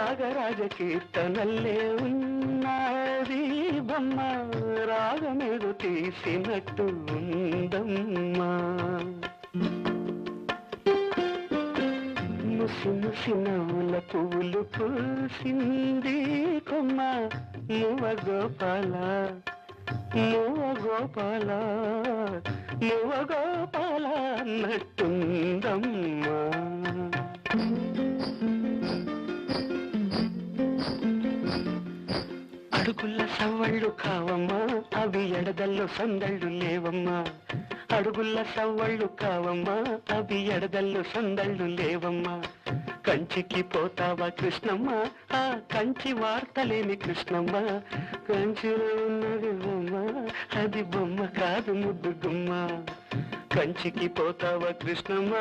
త్యాగరాజ కీర్తనల్లే ఉన్నది బొమ్మ, రాగమేదో తీసినట్టు ఉందమ్మా. ముసి ముసి నవ్వుల పువ్వులు పూసింది కొమ్మ, మువ గోపాల మువ గోపాల మువ గోపాల అన్నట్టుందమ్మా. అడుగుల సవ్వళ్ళు కావమ్మా, అవి ఎడదల్లో సందళ్ళు లేవమ్మా. అడుగుల సవ్వళ్ళు కావమ్మా, అవి ఎడదల్లో సందళ్ళు లేవమ్మా. కంచికి పోతావా కృష్ణమ్మ, ఆ కంచి వార్తలేని కృష్ణమ్మ. కంచిలో ఉన్నది బొమ్మ, అది బొమ్మ కాదు ముద్దు గుమ్మ. కంచికి పోతావా కృష్ణమ్మ.